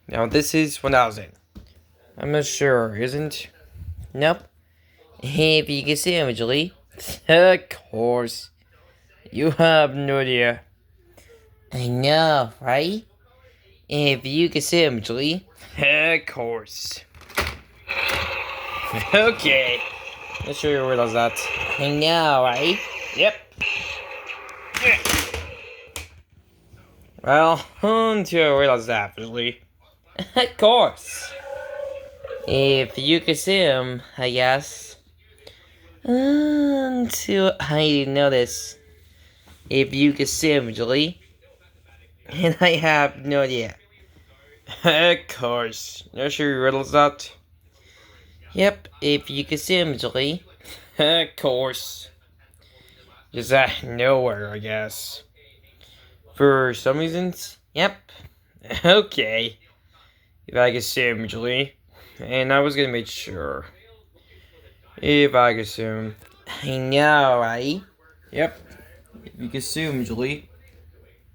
Now this is 1000. I'm not sure, isn't? Nope. If you can see imagery, of course. You have no idea. I know, right? If you can see imagery, of course. Okay. Not sure you realize that. I know, right? Yep. Well, until I realize that, actually. Of course. If you could see him, I guess. Until I didn't notice. If you could see him, Julie. And I have no idea. Of course. Not sure you realize that. Yep, if you could see him, Julie. Of course. Just out of nowhere, I guess. For some reasons, yep. Okay. If I could see him, Julie. And I was gonna make sure. If I could assume. I know, right? Yep. If you could assume, Julie.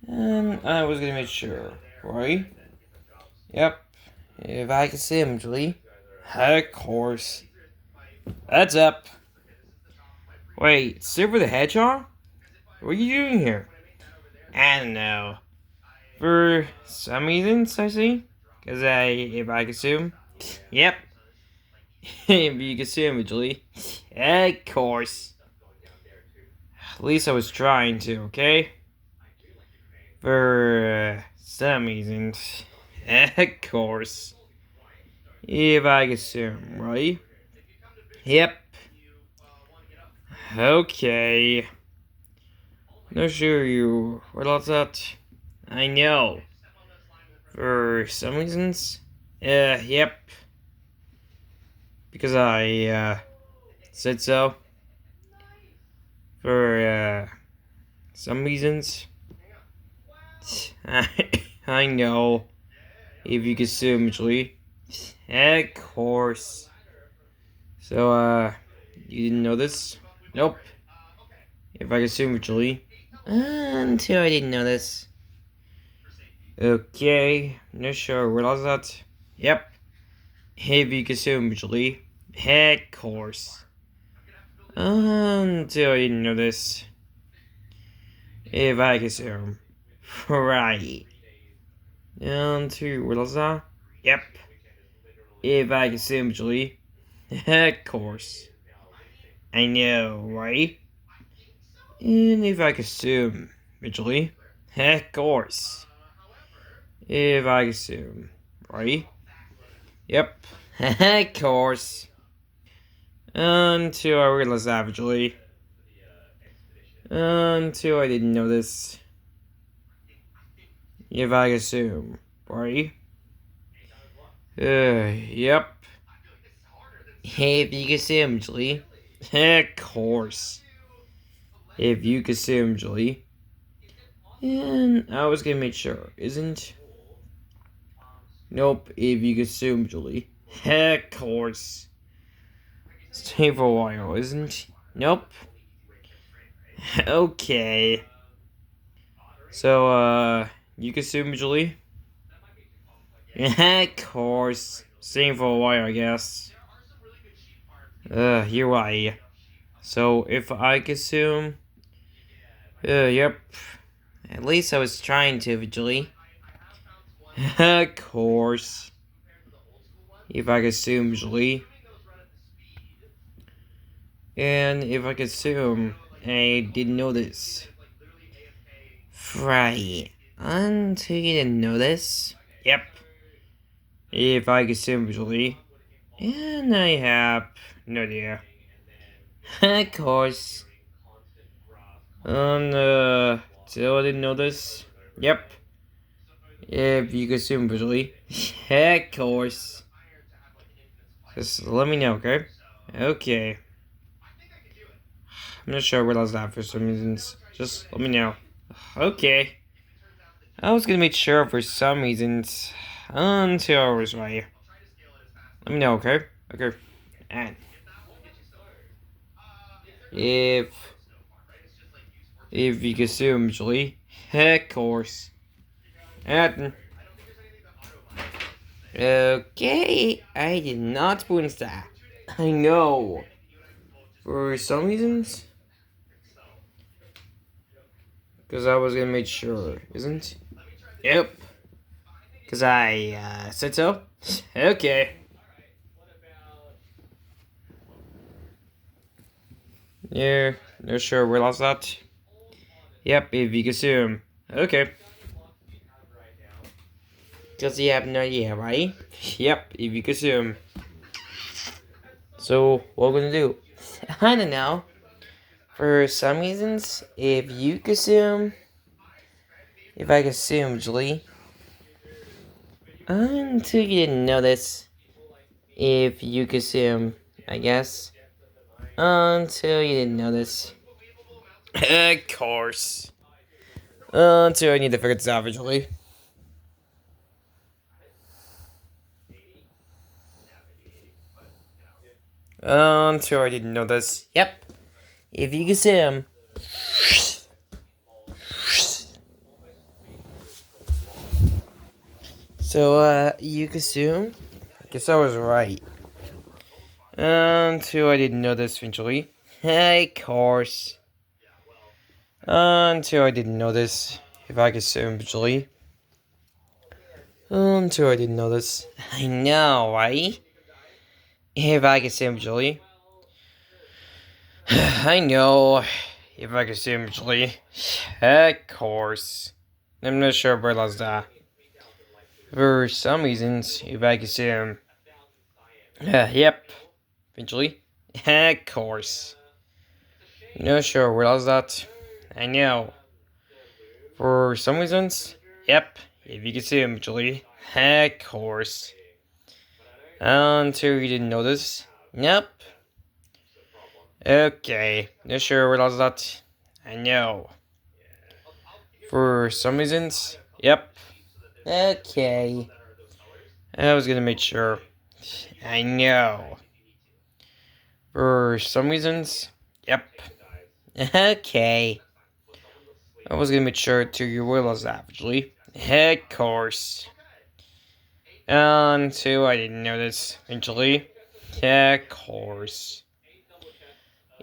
And I was gonna make sure, right? Yep. If I could assume, Julie. Of course. That's up. Wait, Silver the Hedgehog? What are you doing here? I don't know. For some reasons, I see. If I could assume. Yep. If you could assume, Julie. Of course. At least I was trying to, okay? For some reasons. Of course. If I could assume, right? Yep. Okay. Not sure you realize that. I know. For some reasons. Yep. Because I, said so. For, some reasons. I know. If you could assume, Julie. Of course. So, you didn't know this? Nope. If I could assume, Julie. Until I didn't know this. Okay. Not sure. Realize that? Yep. If you could assume, Julie. Of course. Until I didn't know this. If I could assume. Right. Until you realize that? Yep. If I could assume, Julie. Of course. I know, right? And if I could assume, Julie. Of course. If I could assume, right? Yep. Of course. Until I realized savagely. Until I didn't know this. If I assume, right? Yep. If you assume, Julie. Of course. If you assume, Julie. And I was gonna make sure, isn't? Nope, if you assume, Julie. Of course. Stay for a while, isn't? Nope. Okay. So, you assume, Julie? Of course. Staying for a while, I guess. You're right. So, if I assume... yep. At least I was trying to, Julie. Of course. If I assume, Julie. And if I assume, I didn't know this. Right. Until you didn't know this. Yep. If I assume, Julie. And I have no idea. Of course. Still I didn't know this. Yep. If you assume, Julie. Of course. Just let me know, okay? Okay. I'm not sure I realized that for some reasons. Just let me know. Okay. I was gonna make sure for some reasons. Until I was right. Let me know, okay? Okay. And if you assume, Julie. Of course. And Okay, I did not spoon that. I know. For some reasons. Because I was gonna make sure, isn't? Yep. Because I said so? Okay. Yeah, no sure we lost that. Yep, if you consume. Okay. Because you have no idea, right? Yep, if you consume. So, what we're gonna do? I don't know. For some reasons, if you consume. If I consume, Julie. Until you didn't notice. If you consume, I guess. Until you didn't notice. Of course. Until I need to figure this out visually. Until I didn't know this. Yep. If you can see him. So, you consume? I guess I was right. Until I didn't know this eventually. Of course. Until I didn't know this. If I consume visually. Until I didn't know this. I know, right? If I consume visually. I know. If I consume visually. Of course. I'm not sure where that's that. For some reasons, if I consume. Yep. Eventually. Of course. No sure what else that. I know. For some reasons. Yep. If you consume eventually. Of course. Until you didn't notice. Nope. Okay. No sure what else that. I know. For some reasons. Yep. Okay. I was gonna make sure. I know. For some reasons. Yep. Okay. I was gonna make sure to realize that, actually. Of course. Until I didn't notice, eventually. Of course.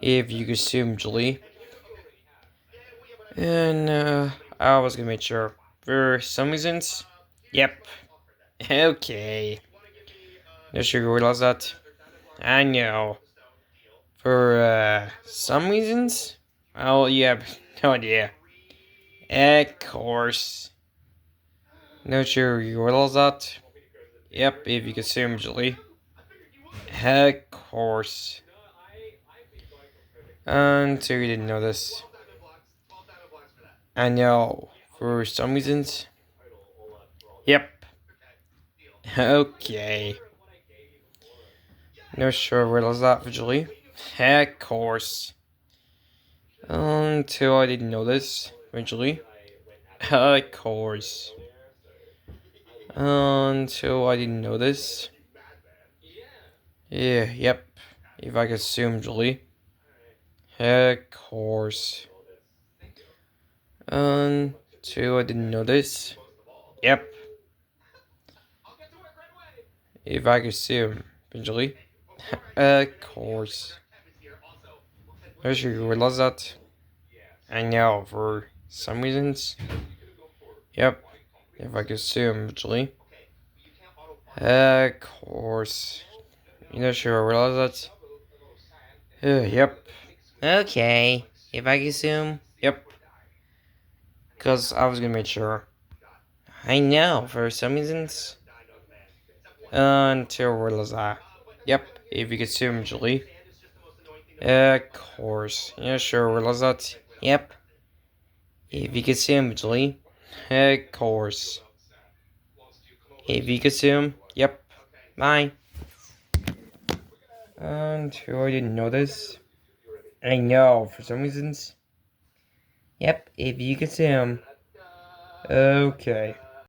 If you consume, Julie. And, I was gonna make sure. For some reasons. Yep. Okay. No sugar realize that. I know. For, some reasons? Oh, you have no idea. Of course. No sure you realize that. Yep, if you consume usually. Of course. Until you didn't know this. I know. For some reasons. Yep. Okay. No sure realize that visually. Of course. Until I didn't know this eventually. Of course. Until I didn't know this. Yeah, yep. If I could assume, Julie. Of course. Until I didn't know this. Yep. If I could assume, Julie. Of course. I sure you realize that. I know, for some reasons. Yep. If I could assume, Julie. Of course. You know, sure, I realize that. Yep. Okay. If I could assume. Yep. Because I was gonna make sure. I know, for some reasons. Until I realize that. Yep. If you could assume, Julie. Of course. Yeah, sure, realize that. Yep. If you could assume, Julie. Of course. If you could assume. Yep. Bye. Until I didn't know this. I know, for some reasons. Yep, if you could assume. Okay.